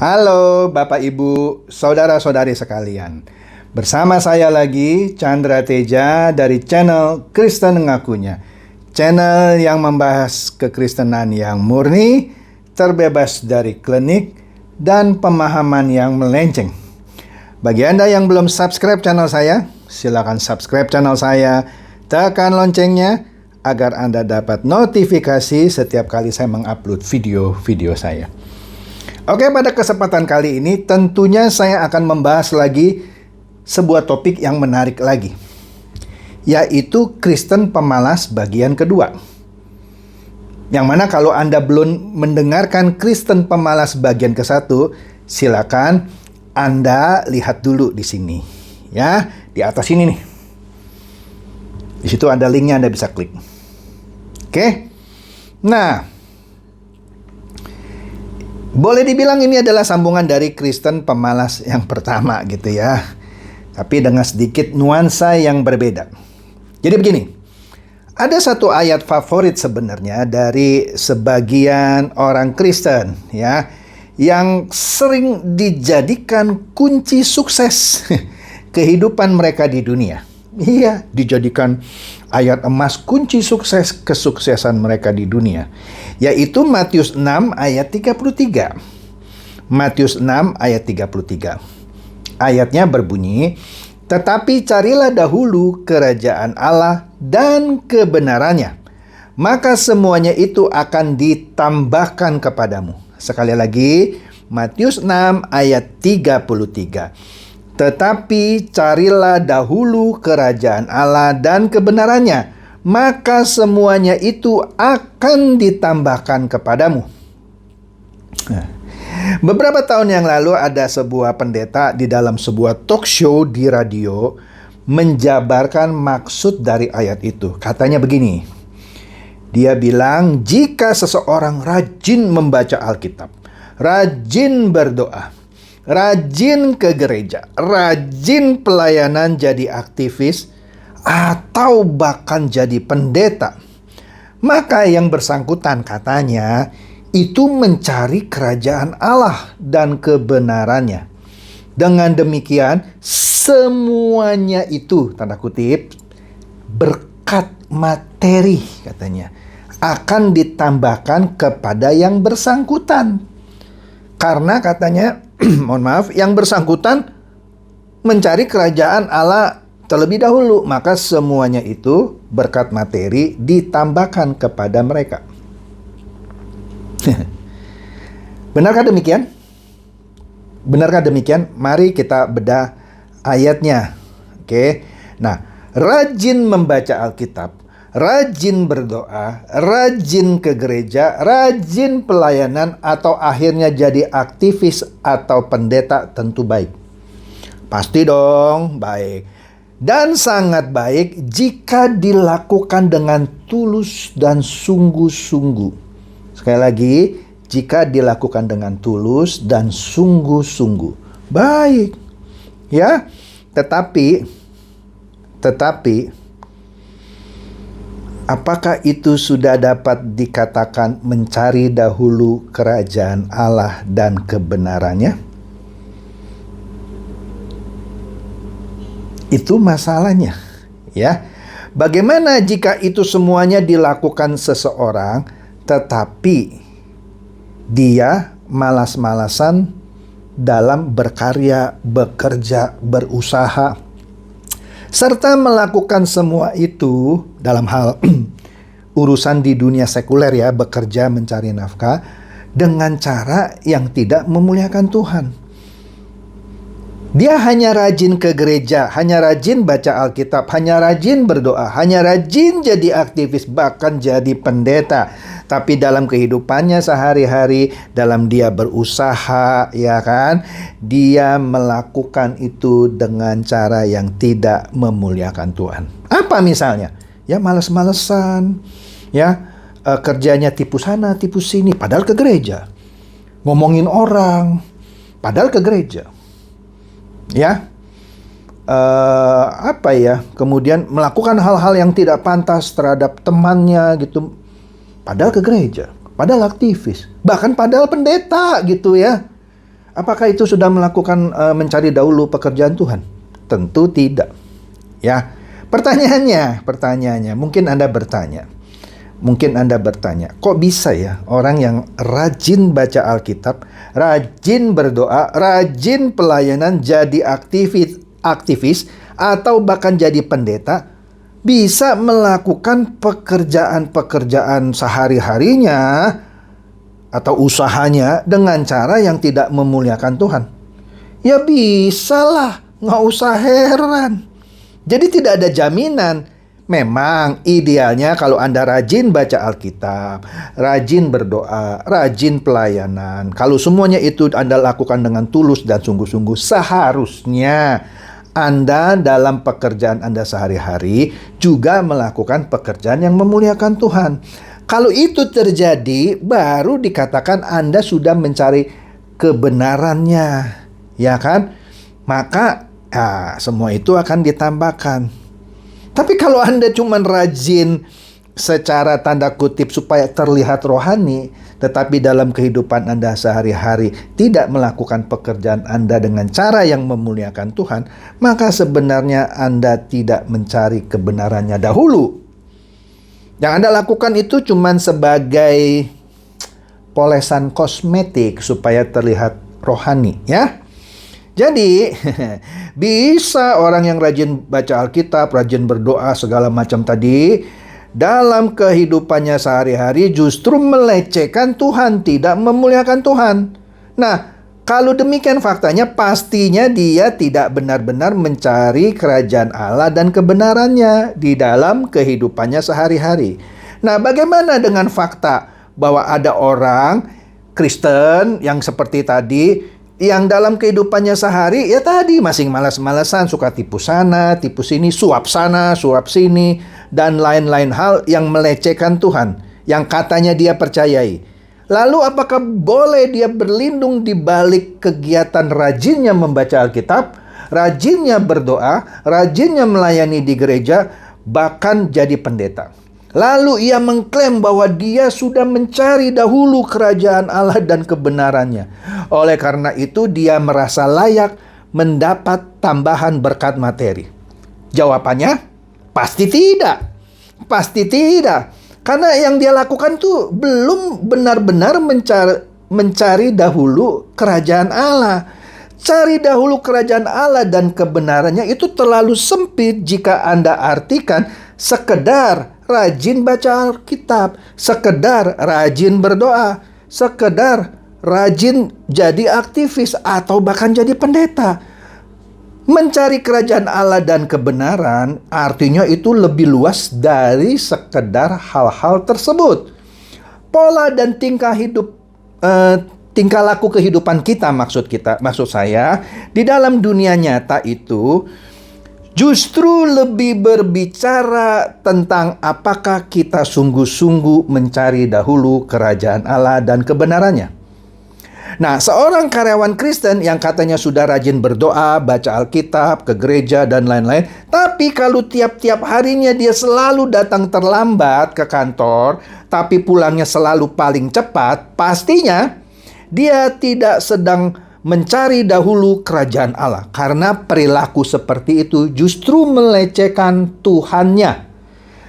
Halo Bapak Ibu, saudara-saudari sekalian. Bersama saya lagi Chandra Teja dari channel Kristen Ngakunya. Channel yang membahas kekristenan yang murni, terbebas dari klinik, dan pemahaman yang melenceng. Bagi Anda yang belum subscribe channel saya, silakan subscribe channel saya, tekan loncengnya agar Anda dapat notifikasi setiap kali saya mengupload video-video saya. Oke, pada kesempatan kali ini tentunya saya akan membahas lagi sebuah topik yang menarik lagi, yaitu Kristen pemalas bagian kedua. Yang mana kalau Anda belum mendengarkan Kristen pemalas bagian ke-1, silakan Anda lihat dulu di sini. Ya, di atas ini nih. Di situ ada linknya, Anda bisa klik. Oke. Nah, boleh dibilang ini adalah sambungan dari Kristen pemalas yang pertama gitu ya. Tapi dengan sedikit nuansa yang berbeda. Jadi begini, ada satu ayat favorit sebenarnya dari sebagian orang Kristen ya, yang sering dijadikan kunci sukses kehidupan mereka di dunia. Iya, dijadikan ayat emas kunci sukses kesuksesan mereka di dunia, yaitu Matius 6 ayat 33. Matius 6 ayat 33. Ayatnya berbunyi, "Tetapi carilah dahulu kerajaan Allah dan kebenarannya, maka semuanya itu akan ditambahkan kepadamu." Sekali lagi, Matius 6 ayat 33. "Tetapi carilah dahulu kerajaan Allah dan kebenarannya, maka semuanya itu akan ditambahkan kepadamu." Beberapa tahun yang lalu ada sebuah pendeta di dalam sebuah talk show di radio menjabarkan maksud dari ayat itu. Katanya begini, dia bilang jika seseorang rajin membaca Alkitab, rajin berdoa, rajin ke gereja, rajin pelayanan jadi aktivis, atau bahkan jadi pendeta, maka yang bersangkutan katanya itu mencari kerajaan Allah dan kebenarannya. Dengan demikian, semuanya itu, tanda kutip, berkat materi katanya, akan ditambahkan kepada yang bersangkutan. Karena katanya, mohon maaf, yang bersangkutan mencari kerajaan Allah terlebih dahulu, maka semuanya itu berkat materi ditambahkan kepada mereka. Benarkah demikian? Benarkah demikian? Mari kita bedah ayatnya. Oke. Nah, rajin membaca Alkitab, rajin berdoa, rajin ke gereja, rajin pelayanan, atau akhirnya jadi aktivis atau pendeta tentu baik. Pasti dong baik. Dan sangat baik jika dilakukan dengan tulus dan sungguh-sungguh. Sekali lagi, jika dilakukan dengan tulus dan sungguh-sungguh. Baik. Ya, tetapi apakah itu sudah dapat dikatakan mencari dahulu kerajaan Allah dan kebenarannya? Itu masalahnya, ya. Bagaimana jika itu semuanya dilakukan seseorang, tetapi dia malas-malasan dalam berkarya, bekerja, berusaha, serta melakukan semua itu dalam hal urusan di dunia sekuler ya, bekerja mencari nafkah dengan cara yang tidak memuliakan Tuhan. Dia hanya rajin ke gereja, hanya rajin baca Alkitab, hanya rajin berdoa, hanya rajin jadi aktivis, bahkan jadi pendeta. Tapi dalam kehidupannya sehari-hari, dalam dia berusaha, ya kan, dia melakukan itu dengan cara yang tidak memuliakan Tuhan. Apa misalnya? Ya males-malesan, ya kerjanya tipu sana, tipu sini, padahal ke gereja. Ngomongin orang, padahal ke gereja. Ya, kemudian melakukan hal-hal yang tidak pantas terhadap temannya gitu, padahal ke gereja, padahal aktivis, bahkan padahal pendeta gitu ya. Apakah itu sudah melakukan mencari dahulu pekerjaan Tuhan? Tentu tidak. Ya. Pertanyaannya, mungkin Anda bertanya, kok bisa ya orang yang rajin baca Alkitab, rajin berdoa, rajin pelayanan, jadi aktivis atau bahkan jadi pendeta, bisa melakukan pekerjaan sehari-harinya atau usahanya dengan cara yang tidak memuliakan Tuhan? Ya bisalah, nggak usah heran. Jadi tidak ada jaminan. Memang idealnya kalau Anda rajin baca Alkitab, rajin berdoa, rajin pelayanan, kalau semuanya itu Anda lakukan dengan tulus dan sungguh-sungguh, seharusnya Anda dalam pekerjaan Anda sehari-hari juga melakukan pekerjaan yang memuliakan Tuhan. Kalau itu terjadi, baru dikatakan Anda sudah mencari kebenarannya, ya kan? Maka semua itu akan ditambahkan. Tapi kalau Anda cuma rajin secara tanda kutip supaya terlihat rohani, tetapi dalam kehidupan Anda sehari-hari tidak melakukan pekerjaan Anda dengan cara yang memuliakan Tuhan, maka sebenarnya Anda tidak mencari kebenarannya dahulu. Yang Anda lakukan itu cuma sebagai polesan kosmetik supaya terlihat rohani, ya. Jadi, bisa orang yang rajin baca Alkitab, rajin berdoa, segala macam tadi, dalam kehidupannya sehari-hari justru melecehkan Tuhan, tidak memuliakan Tuhan. Nah, kalau demikian faktanya, pastinya dia tidak benar-benar mencari kerajaan Allah dan kebenarannya di dalam kehidupannya sehari-hari. Nah, bagaimana dengan fakta bahwa ada orang Kristen yang seperti tadi, yang dalam kehidupannya sehari, ya tadi masih malas-malasan, suka tipu sana, tipu sini, suap sana, suap sini, dan lain-lain hal yang melecehkan Tuhan, yang katanya dia percayai. Lalu apakah boleh dia berlindung di balik kegiatan rajinnya membaca Alkitab, rajinnya berdoa, rajinnya melayani di gereja, bahkan jadi pendeta? Lalu ia mengklaim bahwa dia sudah mencari dahulu kerajaan Allah dan kebenarannya. Oleh karena itu dia merasa layak mendapat tambahan berkat materi. Jawabannya, pasti tidak. Pasti tidak. Karena yang dia lakukan tuh belum benar-benar mencari dahulu kerajaan Allah. Cari dahulu kerajaan Allah dan kebenarannya itu terlalu sempit jika Anda artikan sekedar rajin baca Alkitab, sekedar rajin berdoa, sekedar rajin jadi aktivis atau bahkan jadi pendeta. Mencari kerajaan Allah dan kebenaran artinya itu lebih luas dari sekedar hal-hal tersebut. Pola dan tingkah laku kehidupan kita, maksud saya di dalam dunia nyata itu justru lebih berbicara tentang apakah kita sungguh-sungguh mencari dahulu kerajaan Allah dan kebenarannya. Nah, seorang karyawan Kristen yang katanya sudah rajin berdoa, baca Alkitab, ke gereja, dan lain-lain, tapi kalau tiap-tiap harinya dia selalu datang terlambat ke kantor, tapi pulangnya selalu paling cepat, pastinya dia tidak sedang mencari dahulu kerajaan Allah, karena perilaku seperti itu justru melecehkan Tuhannya.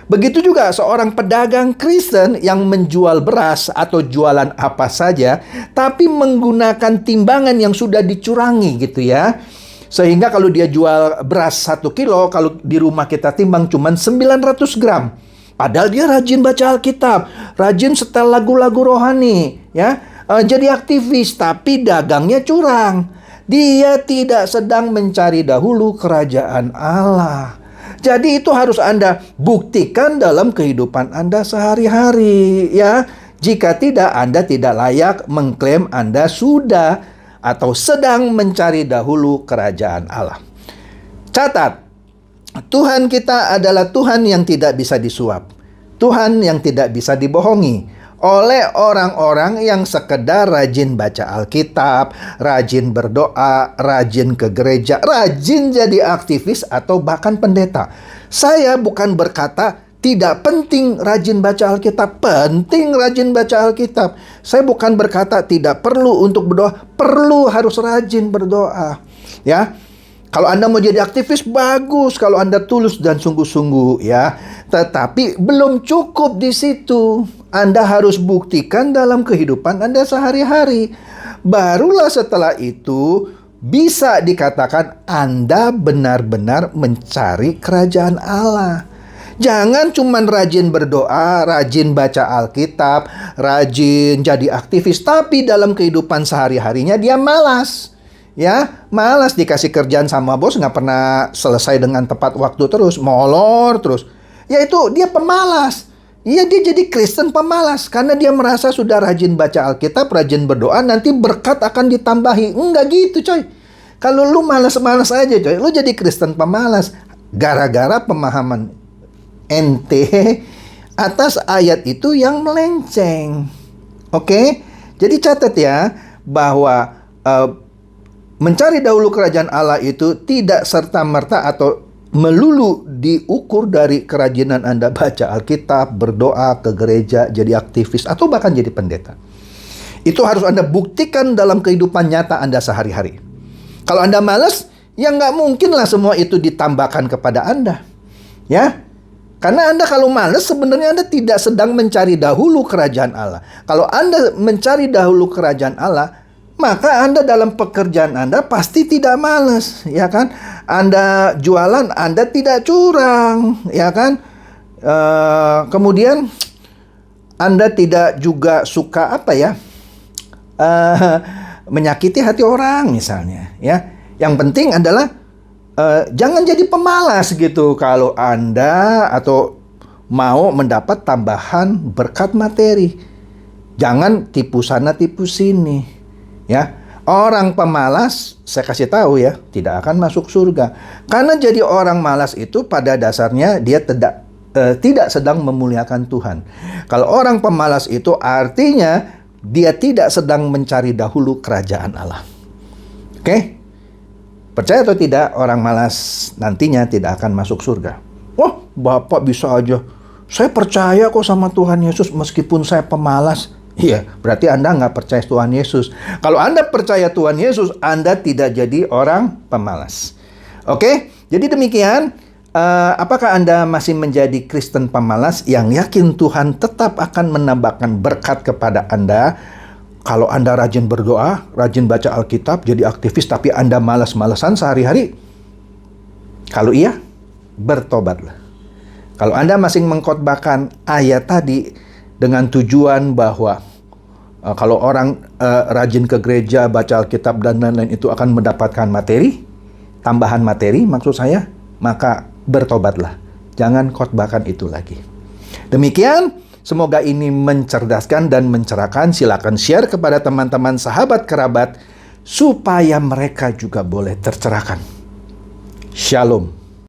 Begitu juga seorang pedagang Kristen yang menjual beras atau jualan apa saja, tapi menggunakan timbangan yang sudah dicurangi gitu ya. Sehingga kalau dia jual beras 1 kilo, kalau di rumah kita timbang cuma 900 gram. Padahal dia rajin baca Alkitab, rajin setel lagu-lagu rohani, ya. Jadi aktivis, tapi dagangnya curang. Dia tidak sedang mencari dahulu kerajaan Allah. Jadi itu harus Anda buktikan dalam kehidupan Anda sehari-hari, ya. Jika tidak, Anda tidak layak mengklaim Anda sudah atau sedang mencari dahulu kerajaan Allah. Catat, Tuhan kita adalah Tuhan yang tidak bisa disuap, Tuhan yang tidak bisa dibohongi oleh orang-orang yang sekedar rajin baca Alkitab, rajin berdoa, rajin ke gereja, rajin jadi aktivis atau bahkan pendeta. Saya bukan berkata tidak penting rajin baca Alkitab. Penting rajin baca Alkitab. Saya bukan berkata tidak perlu untuk berdoa. Perlu, harus rajin berdoa. Ya. Kalau Anda mau jadi aktivis, bagus. Kalau Anda tulus dan sungguh-sungguh, ya. Tetapi belum cukup di situ. Anda harus buktikan dalam kehidupan Anda sehari-hari. Barulah setelah itu bisa dikatakan Anda benar-benar mencari kerajaan Allah. Jangan cuman rajin berdoa, rajin baca Alkitab, rajin jadi aktivis, tapi dalam kehidupan sehari-harinya dia malas. Ya, malas, dikasih kerjaan sama bos nggak pernah selesai dengan tepat waktu terus, molor terus. Ya itu dia pemalas. Iya, dia jadi Kristen pemalas karena dia merasa sudah rajin baca Alkitab, rajin berdoa, nanti berkat akan ditambahi. Enggak gitu, coy. Kalau lu malas-malas aja, coy, lu jadi Kristen pemalas gara-gara pemahaman ente atas ayat itu yang melenceng. Oke? Jadi catat ya bahwa mencari dahulu kerajaan Allah itu tidak serta-merta atau melulu diukur dari kerajinan Anda baca Alkitab, berdoa, ke gereja, jadi aktivis, atau bahkan jadi pendeta. Itu harus Anda buktikan dalam kehidupan nyata Anda sehari-hari. Kalau Anda malas, ya nggak mungkin lah semua itu ditambahkan kepada Anda. Ya, karena Anda kalau malas, sebenarnya Anda tidak sedang mencari dahulu kerajaan Allah. Kalau Anda mencari dahulu kerajaan Allah, maka Anda dalam pekerjaan Anda pasti tidak malas, ya kan? Anda jualan, Anda tidak curang, ya kan? Kemudian Anda tidak juga suka menyakiti hati orang misalnya, ya. Yang penting adalah jangan jadi pemalas gitu kalau Anda atau mau mendapat tambahan berkat materi. Jangan tipu sana tipu sini, ya. Orang pemalas, saya kasih tahu ya, tidak akan masuk surga. Karena jadi orang malas itu pada dasarnya dia tidak sedang memuliakan Tuhan. Kalau orang pemalas itu artinya dia tidak sedang mencari dahulu kerajaan Allah. Oke? Percaya atau tidak, orang malas nantinya tidak akan masuk surga. Wah, Bapak bisa aja. Saya percaya kok sama Tuhan Yesus meskipun saya pemalas. Iya, berarti Anda nggak percaya Tuhan Yesus. Kalau Anda percaya Tuhan Yesus, Anda tidak jadi orang pemalas. Oke, jadi demikian. Apakah Anda masih menjadi Kristen pemalas yang yakin Tuhan tetap akan menambahkan berkat kepada Anda? Kalau Anda rajin berdoa, rajin baca Alkitab, jadi aktivis, tapi Anda malas-malasan sehari-hari? Kalau iya, bertobatlah. Kalau Anda masih mengkhotbahkan ayat tadi dengan tujuan bahwa kalau orang rajin ke gereja, baca Alkitab, dan lain-lain itu akan mendapatkan materi, tambahan materi maksud saya, maka bertobatlah. Jangan khotbahkan itu lagi. Demikian, semoga ini mencerdaskan dan mencerahkan. Silakan share kepada teman-teman, sahabat, kerabat, supaya mereka juga boleh tercerahkan. Shalom.